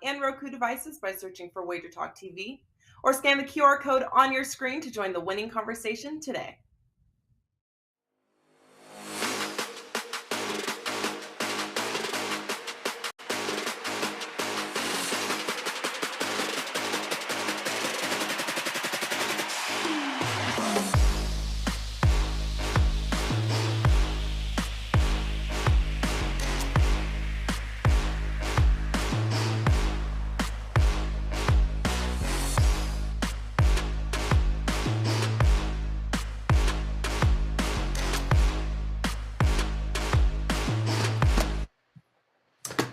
and Roku devices by searching for Wager Talk TV, or scan the QR code on your screen to join the winning conversation today.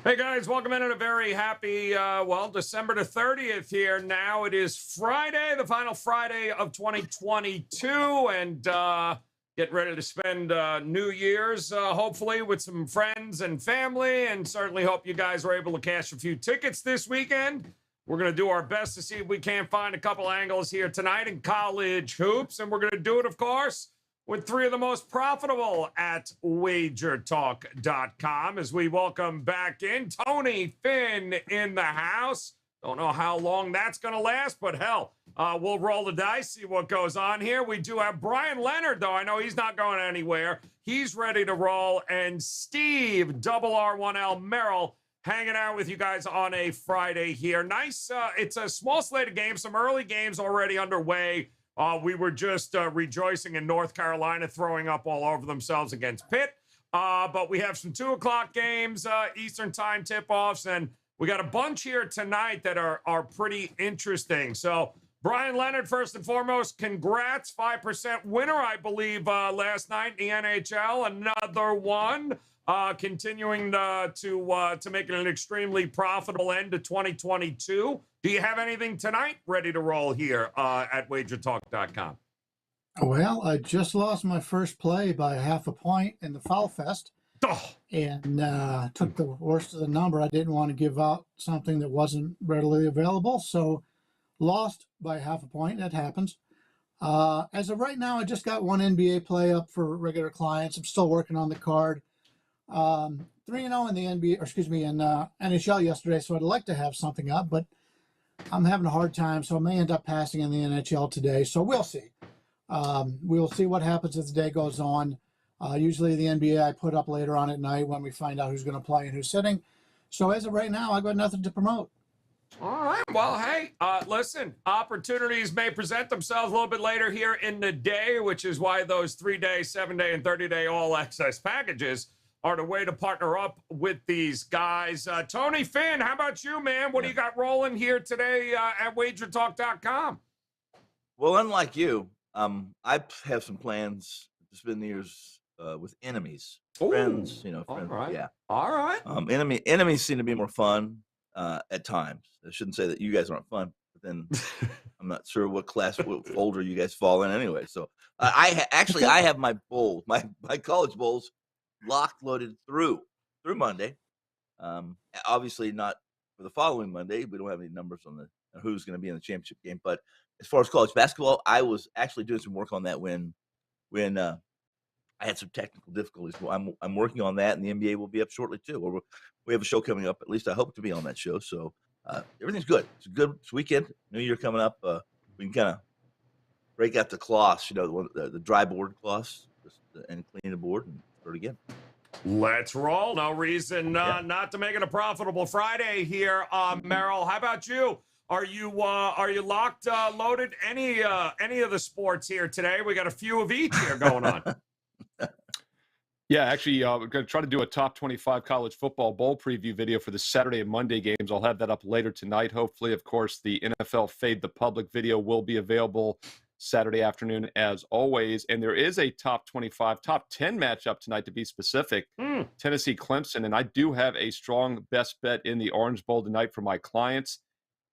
Hey guys, welcome in on a very happy, December the 30th here. Now it is Friday, the final Friday of 2022, and getting ready to spend New Year's, hopefully, with some friends and family, and certainly hope you guys were able to cash a few tickets this weekend. We're going to do our best to see if we can't find a couple angles here tonight in college hoops, and we're going to do it, of course, with three of the most profitable at wagertalk.com as we welcome back in Tony Finn in the house. Don't know how long that's going to last, but hell, we'll roll the dice, see what goes on here. We do have Bryan Leonard, though. I know he's not going anywhere. He's ready to roll. And Steve, R1L Merrill, hanging out with you guys on a Friday here. Nice. It's a small slate of games, some early games already underway. We were just rejoicing in North Carolina, throwing up all over themselves against Pitt. But we have some 2 o'clock games, Eastern time tip-offs, and we got a bunch here tonight that are pretty interesting. So, Bryan Leonard, first and foremost, congrats. 5% winner, I believe, last night in the NHL. Another one. Continuing to make it an extremely profitable end to 2022. Do you have anything tonight ready to roll here at wagertalk.com? Well, I just lost my first play by half a point in the Foul Fest, and took the worst of the number. I didn't want to give out something that wasn't readily available, so lost by half a point. That happens. As of right now, I just got one NBA play up for regular clients. I'm still working on the card. 3-0 in the NBA, or excuse me, in NHL yesterday, so I'd like to have something up, but I'm having a hard time, so I may end up passing in the NHL today, so we'll see. We'll see what happens as the day goes on. Usually the NBA I put up later on at night when we find out who's going to play and who's sitting. So as of right now, I've got nothing to promote. All right. Well, hey, listen, opportunities may present themselves a little bit later here in the day, which is why those 3-day, 7-day, and 30-day all-access packages are the way to partner up with these guys. Tony Finn, how about you, man? What do you got rolling here today at wagertalk.com? Well, unlike you, I have some plans to spend the years with enemies. Ooh, friends, friends. All right. Yeah. All right. Enemies seem to be more fun at times. I shouldn't say that you guys aren't fun, but then I'm not sure what folder you guys fall in anyway. So I have my bowls, my college bowls locked, loaded through Monday. Obviously not for the following Monday. We don't have any numbers on who's going to be in the championship game. But as far as college basketball, I was actually doing some work on that when I had some technical difficulties. Well, I'm working on that, and the NBA will be up shortly too. Or we have a show coming up. At least I hope to be on that show. So everything's good. It's weekend. New Year coming up. We can kind of break out the cloths, the dry board cloths, and clean the board and start again. Let's roll. No reason not to make it a profitable Friday here. Merrill, how about you? Are you locked, loaded? Any of the sports here today? We got a few of each here going on. Yeah, actually, we're going to try to do a top 25 college football bowl preview video for the Saturday and Monday games. I'll have that up later tonight. Hopefully, of course, the NFL Fade the Public video will be available Saturday afternoon as always. And there is a top 25, top 10 matchup tonight to be specific. Tennessee Clemson. And I do have a strong best bet in the Orange Bowl tonight for my clients.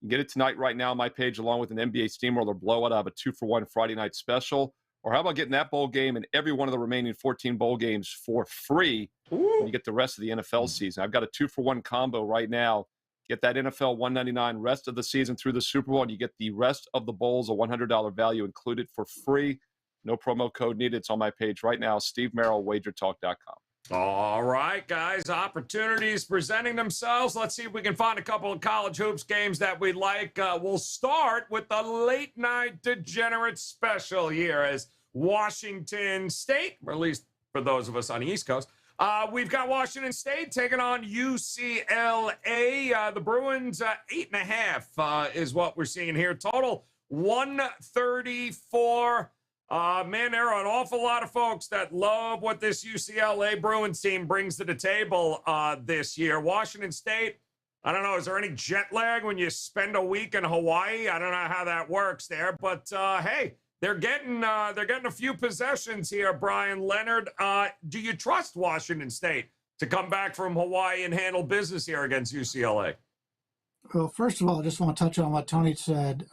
You can get it tonight right now on my page along with an NBA Steamroller blowout. I have a 2-for-1 Friday night special. Or how about getting that bowl game and every one of the remaining 14 bowl games for free? You get the rest of the NFL season. I've got a 2-for-1 combo right now. Get that NFL $199 rest of the season through the Super Bowl, and you get the rest of the bowls, a $100 value included for free. No promo code needed. It's on my page right now, Steve Merrill, wagertalk.com. All right, guys, opportunities presenting themselves. Let's see if we can find a couple of college hoops games that we like. We'll start with the late night degenerate special here as Washington State, or at least for those of us on the East Coast, we've got Washington State taking on UCLA. The Bruins, 8.5 is what we're seeing here. Total 134. Man, there are an awful lot of folks that love what this UCLA Bruins team brings to the table this year. Washington State, I don't know, is there any jet lag when you spend a week in Hawaii? I don't know how that works there, but hey, they're getting a few possessions here, Bryan Leonard. Do you trust Washington State to come back from Hawaii and handle business here against UCLA? Well, first of all, I just want to touch on what Tony said.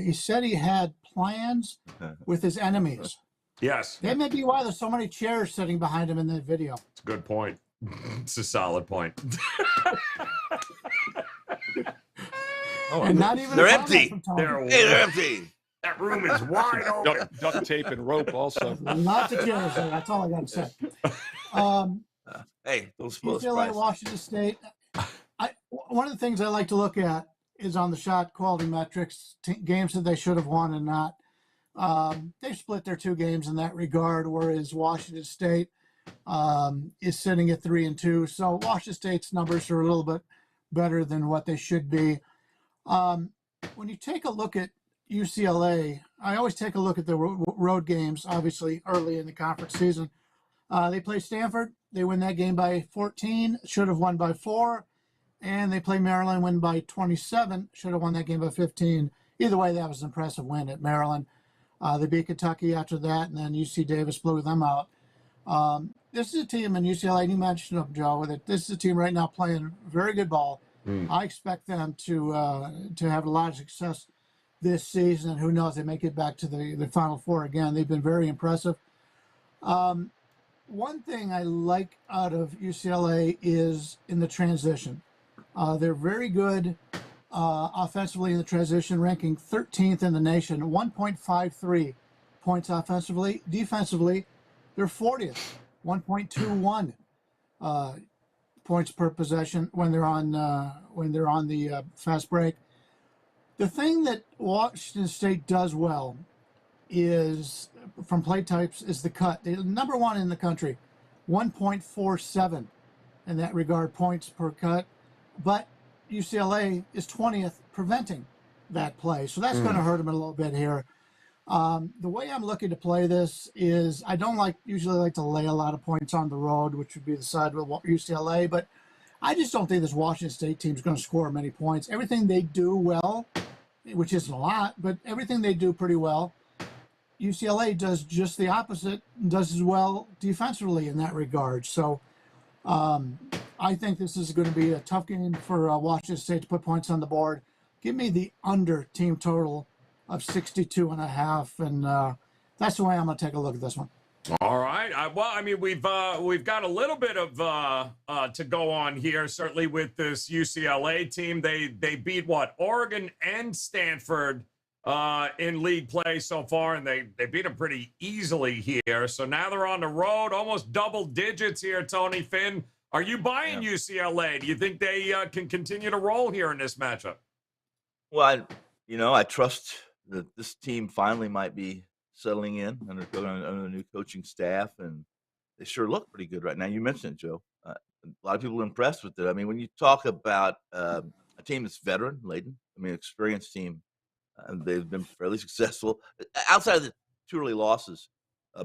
He said he had plans with his enemies. Yes. That may be why there's so many chairs sitting behind him in the video. It's a good point. It's a solid point. And not even they're empty. They're empty. That room is wide open. Duct tape and rope also. Lots of chairs there. That's all I got to say. Hey, don't spoil the UCLA, surprise. Washington State. One of the things I like to look at is on the shot quality metrics, games that they should have won and not. They've split their two games in that regard, whereas Washington State is sitting at 3-2. So Washington State's numbers are a little bit better than what they should be. When you take a look at UCLA, I always take a look at the road games, obviously early in the conference season. They play Stanford. They win that game by 14, should have won by 4. And they play Maryland, win by 27, should have won that game by 15. Either way, that was an impressive win at Maryland. They beat Kentucky after that, and then UC Davis blew them out. This is a team in UCLA, you mentioned them, Joe, that this is a team right now playing very good ball. I expect them to have a lot of success this season, and who knows, they may get back to the Final Four again. They've been very impressive. One thing I like out of UCLA is in the transition. They're very good offensively in the transition, ranking 13th in the nation, 1.53 points offensively. Defensively, they're 40th, 1.21 points per possession when they're on the fast break. The thing that Washington State does well is, from play types, is the cut. They're number one in the country, 1.47 in that regard, points per cut. But UCLA is 20th preventing that play. So that's going to hurt them a little bit here. The way I'm looking to play this is I don't usually like to lay a lot of points on the road, which would be the side with UCLA, but I just don't think this Washington State team is going to score many points. Everything they do well, which isn't a lot, but everything they do pretty well, UCLA does just the opposite, does as well defensively in that regard. So I think this is going to be a tough game for Washington State to put points on the board. Give me the under team total of 62.5, and that's the way I'm going to take a look at this one. All right. Well, I mean, we've got a little bit of to go on here. Certainly with this UCLA team, they beat Oregon and Stanford in league play so far, and they beat them pretty easily here. So now they're on the road, almost double digits here. Tony, Finn, are you buying UCLA? Do you think they can continue to roll here in this matchup? Well, I trust that this team finally might be settling in under the new coaching staff, and they sure look pretty good right now. You mentioned it, Joe. A lot of people are impressed with it. I mean, when you talk about a team that's veteran-laden, experienced team, they've been fairly successful. Outside of the two early losses,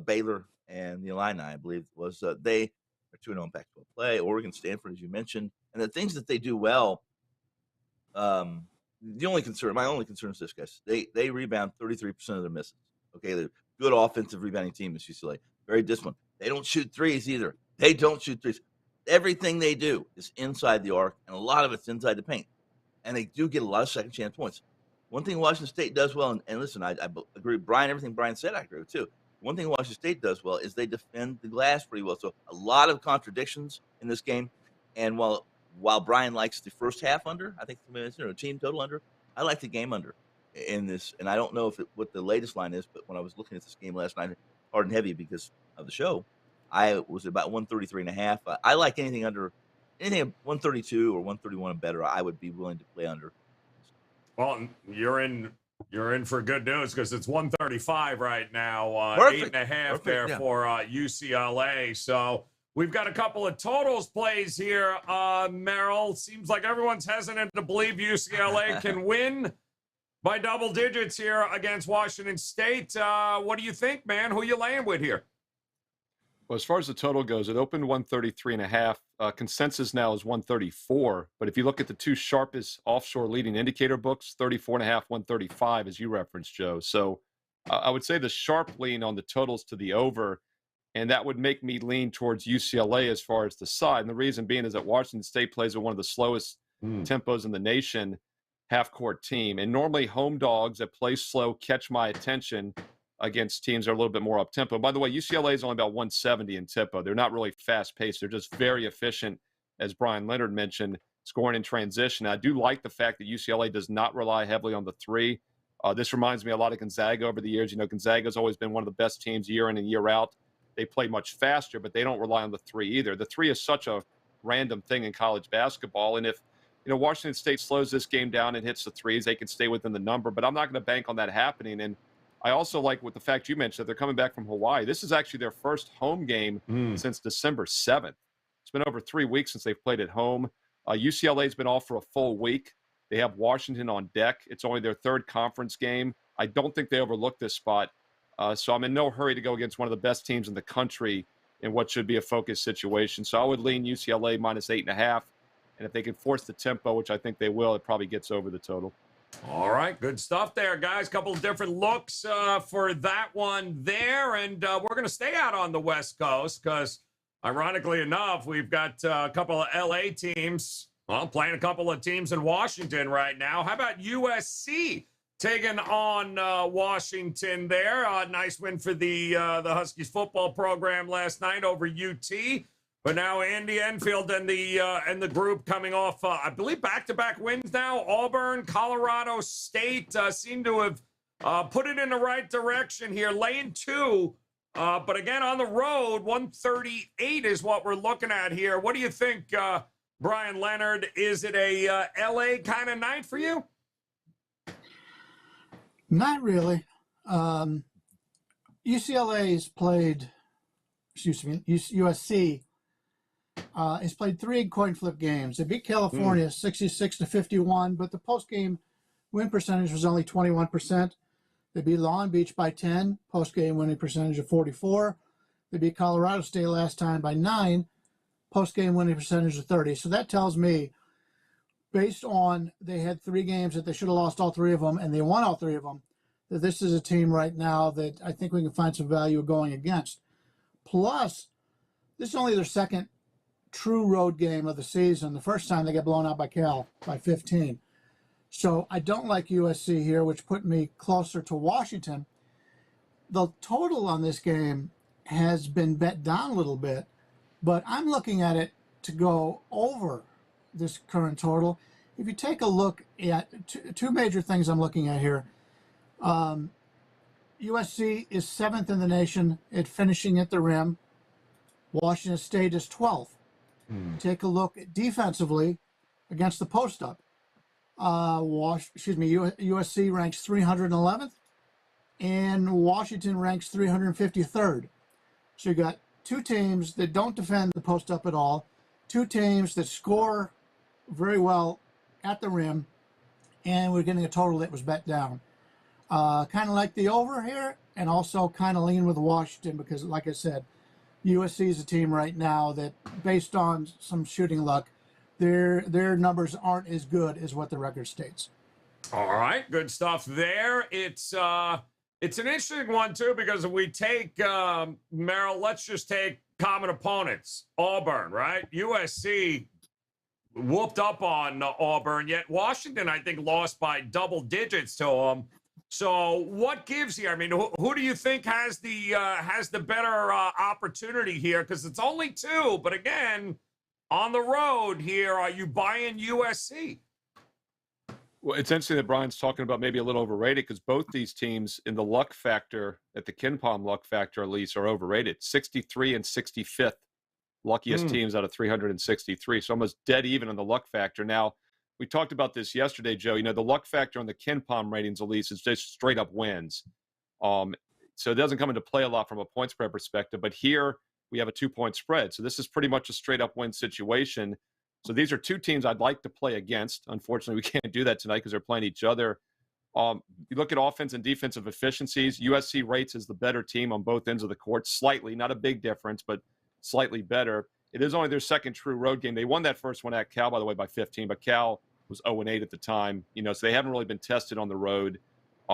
Baylor and the Illini, I believe it was, they are 2-0 in Pac-12 play. Oregon, Stanford, as you mentioned. And the things that they do well, my only concern is this, guys. They rebound 33% of their misses. Okay, they're a good offensive rebounding team, as UCLA. Very disciplined. They don't shoot threes either. They don't shoot threes. Everything they do is inside the arc, and a lot of it's inside the paint. And they do get a lot of second chance points. One thing Washington State does well, and listen, I agree with Brian, everything Brian said, I agree with too. One thing Washington State does well is they defend the glass pretty well. So a lot of contradictions in this game. And while Brian likes the first half under, I think team total under, I like the game under in this. And I don't know what the latest line is, but when I was looking at this game last night, hard and heavy because of the show, I was about 133.5. I like anything at 132 or 131 and better. I would be willing to play under. Well, you're in for good news because it's 135 right now. Perfect. 8.5 Perfect, there yeah. for UCLA. So we've got a couple of totals plays here. Merrill, seems like everyone's hesitant to believe UCLA can win by double digits here against Washington State. What do you think, man? Who you laying with here? Well, as far as the total goes, it opened 133.5. Consensus now is 134. But if you look at the two sharpest offshore leading indicator books, 34.5, 135, as you referenced, Joe. So I would say the sharp lean on the totals to the over, and that would make me lean towards UCLA as far as the side. And the reason being is that Washington State plays at one of the slowest tempos in the nation, half-court team. And normally home dogs that play slow catch my attention against teams that are a little bit more up-tempo. By the way, UCLA is only about 170 in tempo. They're not really fast-paced. They're just very efficient, as Bryan Leonard mentioned, scoring in transition. I do like the fact that UCLA does not rely heavily on the three. This reminds me a lot of Gonzaga over the years. You know, Gonzaga's always been one of the best teams year in and year out. They play much faster, but they don't rely on the three either. The three is such a random thing in college basketball. And if, you know, Washington State slows this game down and hits the threes, they can stay within the number. But I'm not going to bank on that happening. And I also like with the fact you mentioned that they're coming back from Hawaii. This is actually their first home game since December 7th. It's been over 3 weeks since they've played at home. UCLA's been off for a full week. They have Washington on deck. It's only their third conference game. I don't think they overlooked this spot. So I'm in no hurry to go against one of the best teams in the country in what should be a focused situation. So I would lean UCLA minus 8.5. And if they can force the tempo, which I think they will, it probably gets over the total. All right, good stuff there, guys. Couple of different looks for that one there. And we're going to stay out on the West Coast because, ironically enough, we've got a couple of LA teams, well, playing a couple of teams in Washington right now. How about USC taking on Washington there? Nice win for the Huskies football program last night over UT. But now Andy Enfield and the group coming off, I believe, back-to-back wins now. Auburn, Colorado State seem to have put it in the right direction here. Laying 2, but again on the road, 138 is what we're looking at here. What do you think, Bryan Leonard? Is it a LA kind of night for you? Not really. UCLA's played, USC has played 3 coin flip games. They beat California 66-51, but the post-game win percentage was only 21%. They beat Long Beach by 10, post-game winning percentage of 44. They beat Colorado State last time by 9, post-game winning percentage of 30. So that tells me, based on they had 3 games that they should have lost all 3 of them, and they won all 3 of them, that this is a team right now that I think we can find some value going against. Plus, this is only their second true road game of the season. The first time they got blown out by Cal by 15. So I don't like USC here, which put me closer to Washington. The total on this game has been bet down a little bit, but I'm looking at it to go over this current total. If you take a look at two major things I'm looking at here, USC is 7th in the nation at finishing at the rim. Washington State is 12th. Take a look at defensively against the post-up. USC ranks 311th, and Washington ranks 353rd. So you got 2 teams that don't defend the post-up at all, 2 teams that score very well at the rim, and we're getting a total that was bet down. Kind of like the over here, and also kind of lean with Washington because, like I said, USC is a team right now that, based on some shooting luck, their numbers aren't as good as what the record states. All right, good stuff there. It's an interesting one too because if we take Merrill, let's just take common opponents. Auburn, right? USC whooped up on Auburn, yet Washington, I think, lost by double digits to them. So what gives here? I mean, who do you think has the better opportunity here? Because it's only 2, but again, on the road here, are you buying USC? Well, it's interesting that Brian's talking about maybe a little overrated because both these teams in the luck factor, at the Ken Palm luck factor at least, are overrated. 63 and 65th luckiest teams out of 363. So almost dead even on the luck factor. Now, we talked about this yesterday, Joe. You know, the luck factor on the Ken Palm ratings, at least, is just straight up wins. So it doesn't come into play a lot from a point spread perspective. But here we have a 2-point spread. So this is pretty much a straight up win situation. So these are two teams I'd like to play against. Unfortunately, we can't do that tonight because they're playing each other. You look at offense and defensive efficiencies. USC rates as the better team on both ends of the court, slightly, not a big difference, but slightly better. It is only their second true road game. They won that first one at Cal, by the way, by 15, but Cal was 0-8 at the time. You know, so they haven't really been tested on the road.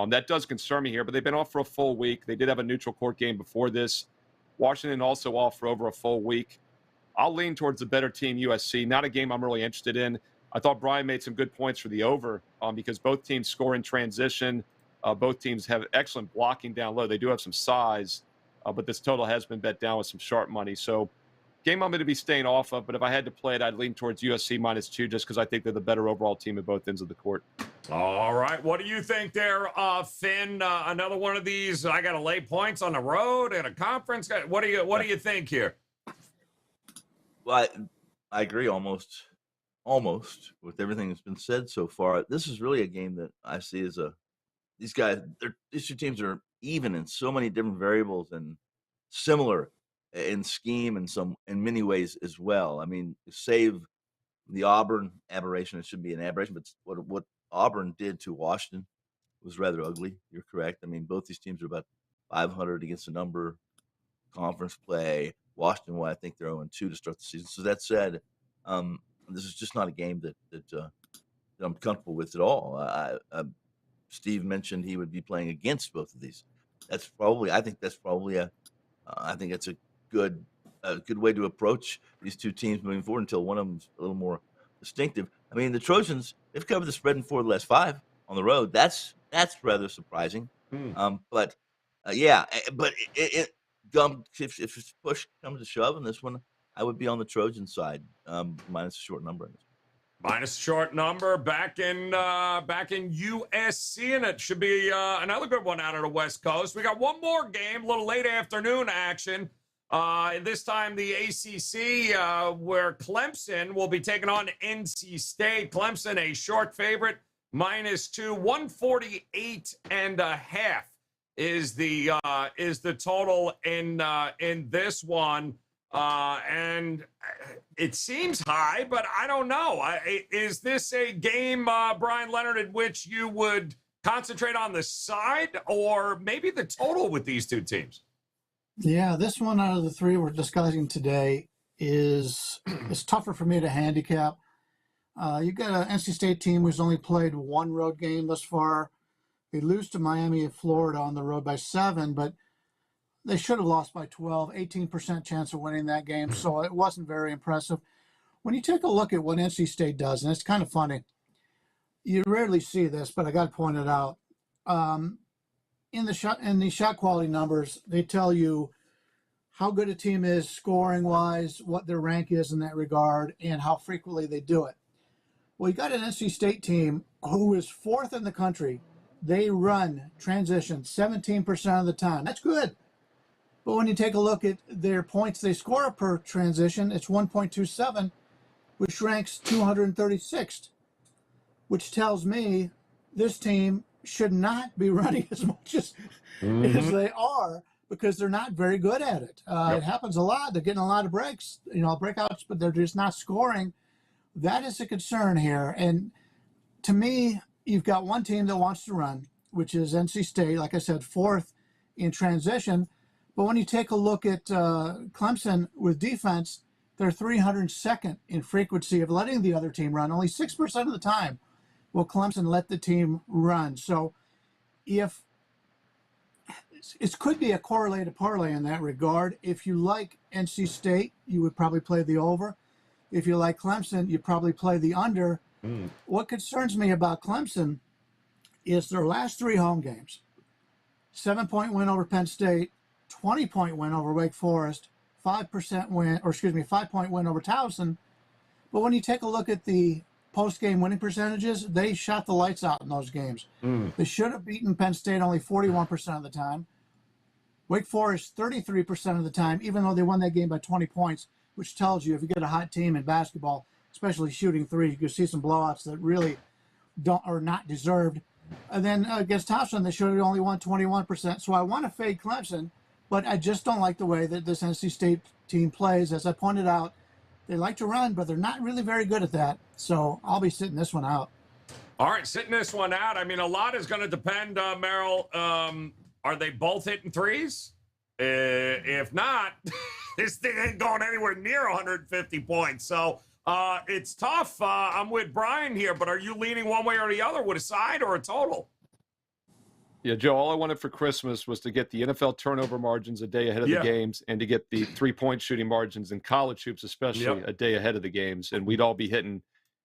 That does concern me here, but they've been off for a full week. They did have a neutral court game before this. Washington also off for over a full week. I'll lean towards the better team, USC. Not a game I'm really interested in. I thought Brian made some good points for the over because both teams score in transition. Both teams have excellent blocking down low. They do have some size, but this total has been bet down with some sharp money. So game I'm going to be staying off of, but if I had to play it, I'd lean towards USC -2 just because I think they're the better overall team at both ends of the court. All right. What do you think there, Finn? Another one of these, I got to lay points on the road at a conference. What do you think here? Well, I agree almost with everything that's been said so far. This is really a game that I see as these two teams are even in so many different variables and similar in scheme and in many ways as well. I mean, save the Auburn aberration, it should be an aberration, but what Auburn did to Washington was rather ugly. You're correct. I mean, both these teams are about 500 against the number conference play. Washington, I think they're 0-2 to start the season. So that said, this is just not a game that I'm comfortable with at all. Steve mentioned he would be playing against both of these. I think that's a good way to approach these two teams moving forward until one of them's a little more distinctive. I mean, the Trojans, they've covered the spread in 4 of the last 5 on the road. That's rather surprising. But if push comes to shove in this one, I would be on the Trojan side, minus a short number. Minus short number back in USC, and it should be another good one out of the West Coast. We got one more game, a little late afternoon action. This time the ACC, where Clemson will be taking on NC State. Clemson, a short favorite, -2, 148.5 is the total in this one. And it seems high, but I don't know. Is this a game, Bryan Leonard, in which you would concentrate on the side or maybe the total with these two teams? Yeah, this one out of the 3 we're discussing today is tougher for me to handicap. You've got an NC State team who's only played 1 road game thus far. They lose to Miami of Florida on the road by 7, but they should have lost by 12, 18% chance of winning that game, so it wasn't very impressive. When you take a look at what NC State does, and it's kind of funny, you rarely see this, but I got to point it out. In the shot quality numbers, they tell you how good a team is scoring-wise, what their rank is in that regard, and how frequently they do it. Well, you got an NC State team who is 4th in the country. They run transition 17% of the time. That's good. But when you take a look at their points they score per transition, it's 1.27, which ranks 236th, which tells me this team should not be running as much as they are because they're not very good at it. It happens a lot. They're getting a lot of breaks, breakouts, but they're just not scoring. That is a concern here. And to me, you've got one team that wants to run, which is NC State, like I said, 4th in transition. But when you take a look at Clemson with defense, they're 302nd in frequency of letting the other team run. Only 6% of the time will Clemson let the team run. So if it could be a correlated parlay in that regard. If you like NC State, you would probably play the over. If you like Clemson, you'd probably play the under. What concerns me about Clemson is their last 3 home games. 7-point win over Penn State, 20-point win over Wake Forest, 5% win, or 5-point win over Towson. But when you take a look at the post-game winning percentages, they shot the lights out in those games. They should have beaten Penn State only 41% of the time. Wake Forest 33% of the time, even though they won that game by 20 points, which tells you if you get a hot team in basketball, especially shooting threes, you can see some blowouts that really are not deserved. And then against Thompson, they should have only won 21%. So I want to fade Clemson, but I just don't like the way that this NC State team plays. As I pointed out, they like to run, but they're not really very good at that. So I'll be sitting this one out. All right, sitting this one out. I mean, a lot is going to depend, Merrill. Are they both hitting threes? If not, this thing ain't going anywhere near 150 points. So it's tough. I'm with Brian here, but are you leaning one way or the other with a side or a total? Yeah, Joe, all I wanted for Christmas was to get the NFL turnover margins a day ahead of the games and to get the three-point shooting margins in college hoops, especially a day ahead of the games. And we'd all be hitting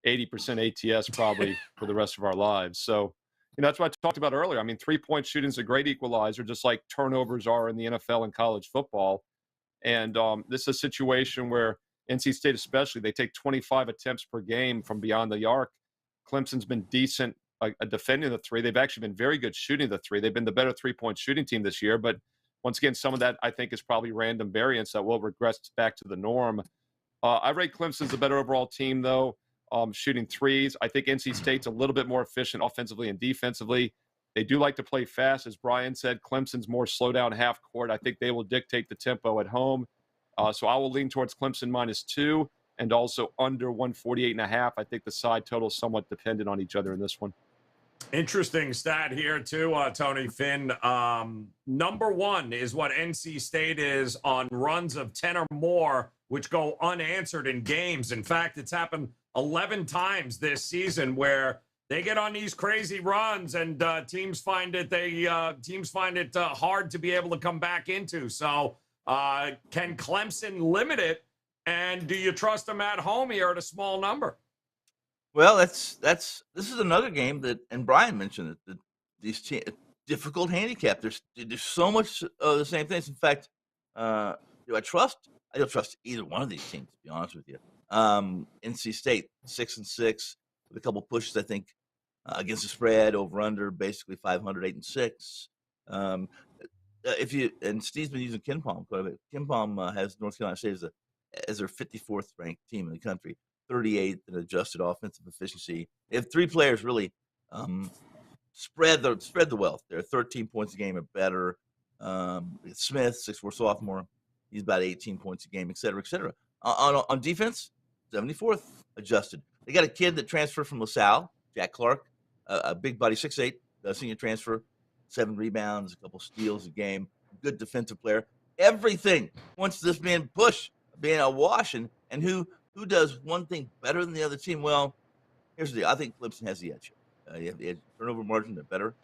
80% ATS probably for the rest of our lives. So, that's what I talked about earlier. I mean, three-point shooting is a great equalizer, just like turnovers are in the NFL and college football. And this is a situation where NC State especially, they take 25 attempts per game from beyond the arc. Clemson's been decent defending the three. They've actually been very good shooting the three. They've been the better three-point shooting team this year. But once again, some of that, I think, is probably random variance that will regress back to the norm. I rate Clemson as the better overall team, though. Shooting threes. I think NC State's a little bit more efficient offensively and defensively. They do like to play fast. As Brian said, Clemson's more slow down half court. I think they will dictate the tempo at home. So I will lean towards Clemson -2 and also under 148.5. I think the side total is somewhat dependent on each other in this one. Interesting stat here, too, Tony Finn. Number one is what NC State is on runs of 10 or more, which go unanswered in games. In fact, it's happened 11 times this season where they get on these crazy runs and teams find it hard to be able to come back into. So can Clemson limit it? And do you trust them at home here at a small number? Well, this is another game that, and Brian mentioned it, that these difficult handicap. There's so much of the same things. In fact, do I trust? I don't trust either one of these teams, to be honest with you. NC State 6-6 with a couple pushes, I think, against the spread, over under, basically 500, 8-6. And Steve's been using KenPom quite a bit. KenPom has North Carolina State as their 54th ranked team in the country. 38th in adjusted offensive efficiency. They have three players really spread the wealth. They're 13 points a game or better. Smith, 6'4" sophomore, he's about 18 points a game, et cetera, et cetera. On defense, 74th adjusted. They got a kid that transferred from LaSalle, Jack Clark, a big body, 6'8", senior transfer, 7 rebounds, a couple steals a game, good defensive player. Everything wants this man push, being a wash, and who does one thing better than the other team? Well, here's the deal. I think Clemson has the edge. You have the edge turnover margin. They're better.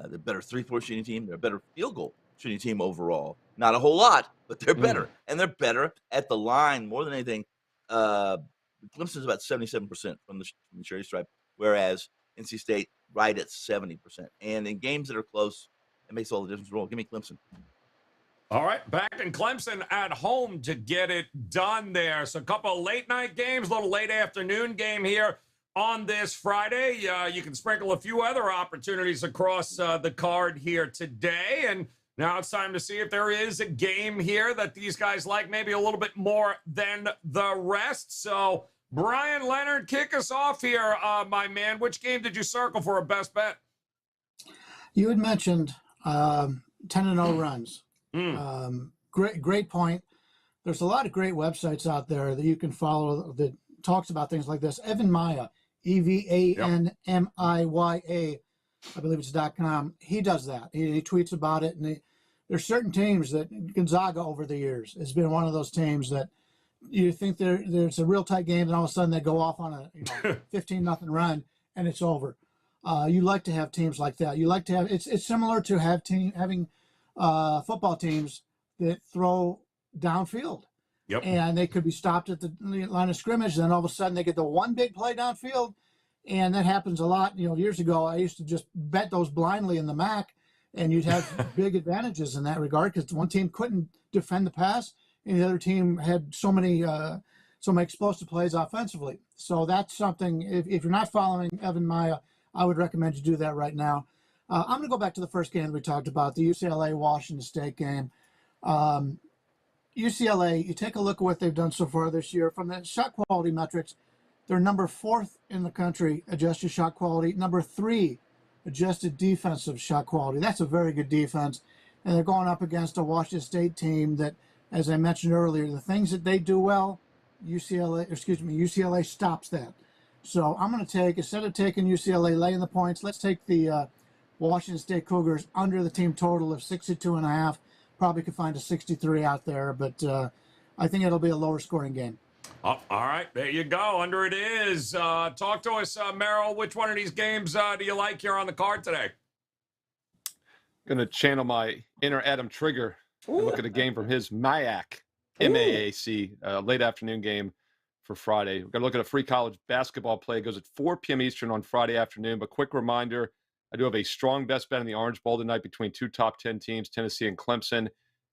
They're better three-point shooting team. They're a better field goal shooting team overall. Not a whole lot, but they're better. And they're better at the line more than anything. Clemson's about 77% from the cherry stripe, whereas NC State right at 70%. And in games that are close, it makes all the difference. Roll. Give me Clemson. All right, back in Clemson at home to get it done there. So a couple of late-night games, a little late afternoon game here on this Friday. You can sprinkle a few other opportunities across the card here today. And now it's time to see if there is a game here that these guys like maybe a little bit more than the rest. So, Bryan Leonard, kick us off here, my man. Which game did you circle for a best bet? You had mentioned 10-0 runs. Great point. There's a lot of great websites out there that you can follow that talks about things like this. Evan Maya, EVANMIYA, I believe it's .com. He does that. He tweets about it, and there's certain teams that Gonzaga over the years has been one of those teams that you think there's a real tight game, and all of a sudden they go off on a 15-0 run, and it's over. You like to have teams like that. You like to have it's similar to having football teams that throw downfield. Yep. And they could be stopped at the line of scrimmage. Then all of a sudden they get the one big play downfield. And that happens a lot. Years ago, I used to just bet those blindly in the MAC, and you'd have big advantages in that regard because one team couldn't defend the pass and the other team had so many so make explosive plays offensively. So that's something, if you're not following Evan Maya, I would recommend you do that right now. I'm going to go back to the first game that we talked about, the UCLA-Washington State game. UCLA, you take a look at what they've done so far this year. From the shot quality metrics, they're number 4th in the country, adjusted shot quality, number 3 adjusted defensive shot quality. That's a very good defense. And they're going up against a Washington State team that, as I mentioned earlier, the things that they do well, UCLA stops that. So I'm going to take, instead of taking UCLA laying the points, let's take the Washington State Cougars under the team total of 62.5. Probably could find a 63 out there, but I think it'll be a lower scoring game. Oh, all right, there you go. Under it is. Talk to us, Merrill. Which one of these games do you like here on the card today? Going to channel my inner Adam Trigger and look at a game from his MAAC, M-A-A-C, late afternoon game for Friday. We're going to look at a free college basketball play. It goes at 4 p.m. Eastern on Friday afternoon. But quick reminder, I do have a strong best bet in the Orange Bowl tonight between 2 top 10 teams, Tennessee and Clemson.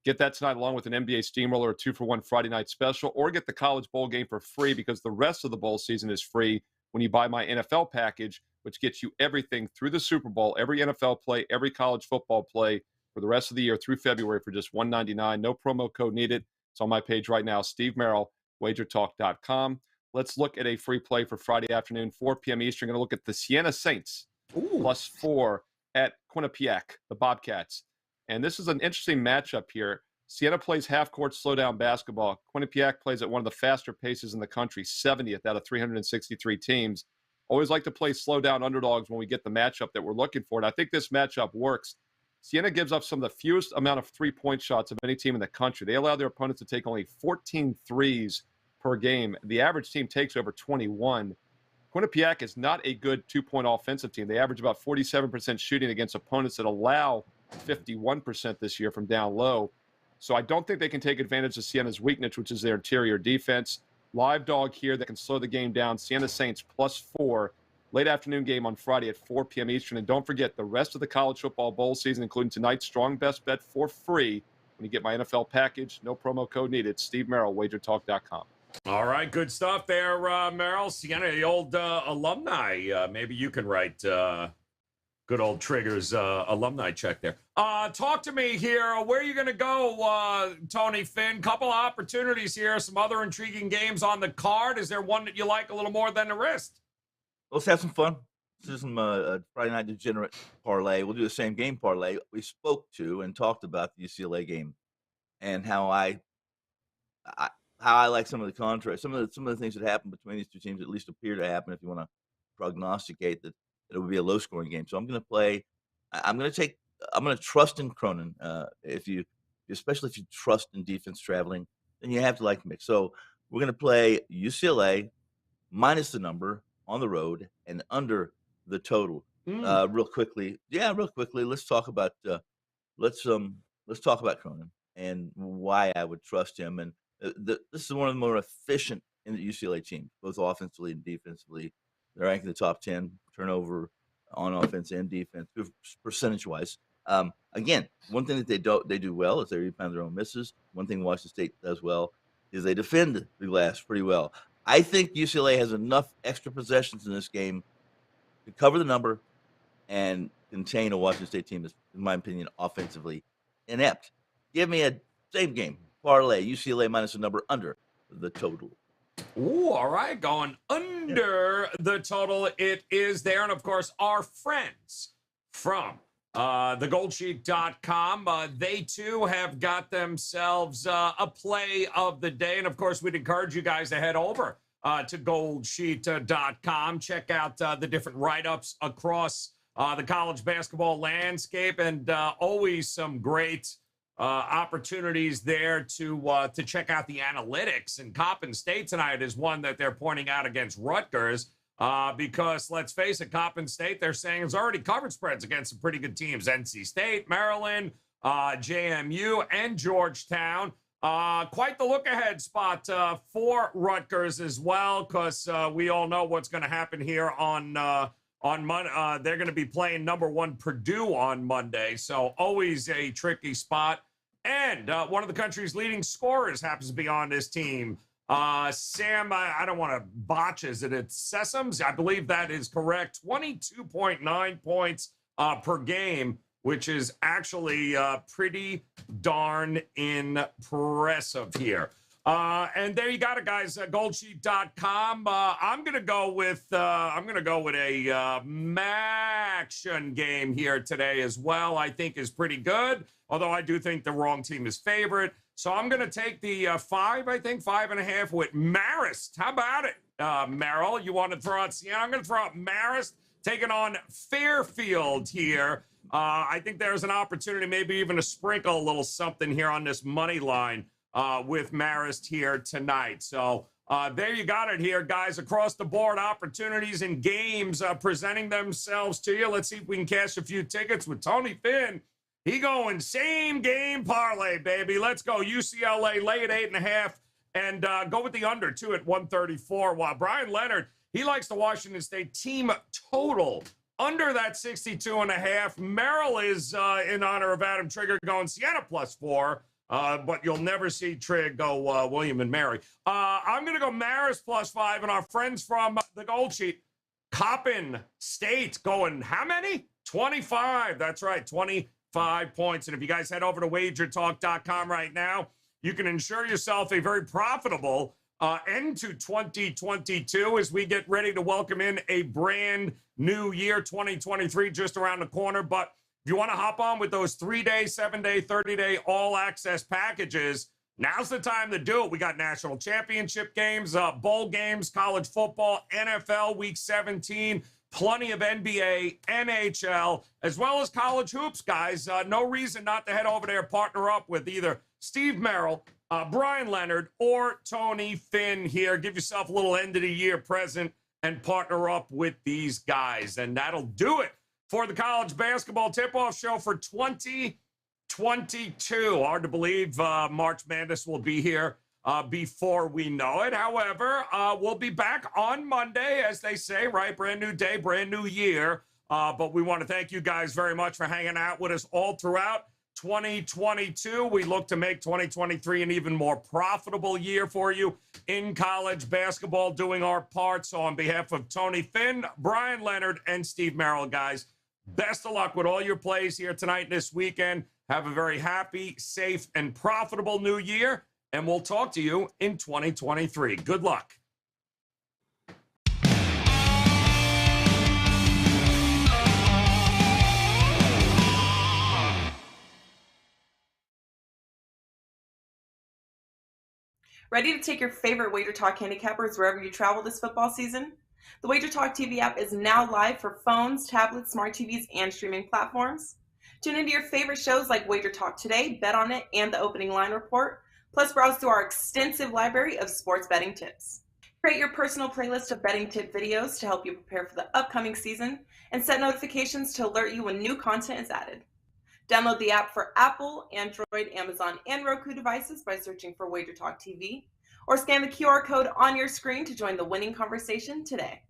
Get that tonight along with an NBA Steamroller, a 2-for-1 Friday night special, or get the College Bowl game for free because the rest of the bowl season is free when you buy my NFL package, which gets you everything through the Super Bowl, every NFL play, every college football play for the rest of the year through February for just $199. No promo code needed. It's on my page right now, Steve Merrill, wagertalk.com. Let's look at a free play for Friday afternoon, 4 p.m. Eastern. Going to look at the Siena Saints, +4 at Quinnipiac, the Bobcats. And this is an interesting matchup here. Siena plays half-court slow-down basketball. Quinnipiac plays at one of the faster paces in the country, 70th out of 363 teams. Always like to play slow-down underdogs when we get the matchup that we're looking for, and I think this matchup works. Siena gives up some of the fewest amount of three-point shots of any team in the country. They allow their opponents to take only 14 threes per game. The average team takes over 21. Quinnipiac is not a good two-point offensive team. They average about 47% shooting against opponents that allow 51% this year from down low. So I don't think they can take advantage of Siena's weakness, which is their interior defense. Live dog here that can slow the game down. Siena Saints +4. Late afternoon game on Friday at 4 p.m. Eastern. And don't forget the rest of the college football bowl season, including tonight's strong best bet for free when you get my NFL package. No promo code needed. Steve Merrill, wagertalk.com. All right, good stuff there, Merrill. Siena, the old alumni. Maybe you can write good old Trigger's alumni check there. Talk to me here. Where are you going to go, Tony Finn? Couple of opportunities here. Some other intriguing games on the card. Is there one that you like a little more than the rest? Let's have some fun. This is some Friday night degenerate parlay. We'll do the same game parlay. We spoke to and talked about the UCLA game and how I like some of the contrast. Some of the things that happen between these two teams at least appear to happen. If you want to prognosticate that it would be a low scoring game, so I'm going to play. I'm going to trust in Cronin. Especially if you trust in defense traveling, then you have to like mix. So we're going to play UCLA minus the number on the road and under the total. Real quickly, let's talk about Cronin and why I would trust him. And this is one of the more efficient in the UCLA team, both offensively and defensively. They're ranked in the top 10 turnover on offense and defense, percentage-wise. Again, one thing that they do well is they rebound their own misses. One thing Washington State does well is they defend the glass pretty well. I think UCLA has enough extra possessions in this game to cover the number and contain a Washington State team that's, in my opinion, offensively inept. Give me a same game parlay, UCLA minus the number under the total. Ooh, all right, going under the total. It is there. And, of course, our friends from thegoldsheet.com, they, too, have got themselves a play of the day. And, of course, we'd encourage you guys to head over to goldsheet.com. Check out the different write-ups across the college basketball landscape, and always some great opportunities there to check out the analytics. And Coppin State tonight is one that they're pointing out against Rutgers because, let's face it, Coppin State, they're saying, has already covered spreads against some pretty good teams. NC State, Maryland, JMU, and Georgetown. Quite the look-ahead spot for Rutgers as well, because we all know what's going to happen here on Monday. They're going to be playing number 1 Purdue on Monday, so always a tricky spot. And one of the country's leading scorers happens to be on this team Sam, I don't want to botch. Is it at Sesams? I believe that is correct. 22.9 points per game, which is actually pretty darn impressive here. And there you got it, guys. Goldsheet.com. I'm gonna go with a Maction game here today as well. I think is pretty good. Although I do think the wrong team is favorite. So I'm going to take the 5.5 with Marist. How about it, Merrill? You want to throw out Siena? I'm going to throw out Marist taking on Fairfield here. I think there's an opportunity maybe even to sprinkle a little something here on this money line with Marist here tonight. So there you got it here, guys. Across the board, opportunities and games presenting themselves to you. Let's see if we can cash a few tickets with Tony Finn. He going same game parlay, baby. Let's go UCLA, lay at 8.5, and go with the under, too, at 134. While Bryan Leonard, he likes the Washington State team total under that 62.5. Merrill is in honor of Adam Trigger going Siena +4, but you'll never see Trig go William and Mary. I'm going to go Marist +5, and our friends from the Gold Sheet, Cokin State going how many? 25. That's right, 25 points. And if you guys head over to wagertalk.com right now, you can ensure yourself a very profitable end to 2022 as we get ready to welcome in a brand new year, 2023, just around the corner. But if you want to hop on with those 3-day, 7-day, 30-day all-access packages, now's the time to do it. We got national championship games, bowl games, college football, NFL Week 17, plenty of NBA, NHL, as well as college hoops, guys. No reason not to head over there, partner up with either Steve Merrill, Bryan Leonard, or Tony Finn here. Give yourself a little end-of-the-year present and partner up with these guys. And that'll do it for the college basketball tip-off show for 2022. Hard to believe March Madness will be here before we know it. However, we'll be back on Monday, as they say, right? Brand new day, brand new year. But we want to thank you guys very much for hanging out with us all throughout 2022. We look to make 2023 an even more profitable year for you in college basketball, doing our part. So on behalf of Tony Finn, Bryan Leonard, and Steve Merrill, guys, best of luck with all your plays here tonight and this weekend. Have a very happy, safe, and profitable new year. And we'll talk to you in 2023. Good luck. Ready to take your favorite Wager Talk handicappers wherever you travel this football season? The Wager Talk TV app is now live for phones, tablets, smart TVs, and streaming platforms. Tune into your favorite shows like Wager Talk Today, Bet On It, and the Opening Line Report. Plus, browse through our extensive library of sports betting tips. Create your personal playlist of betting tip videos to help you prepare for the upcoming season, and set notifications to alert you when new content is added. Download the app for Apple, Android, Amazon, and Roku devices by searching for Wager Talk TV, or scan the QR code on your screen to join the winning conversation today.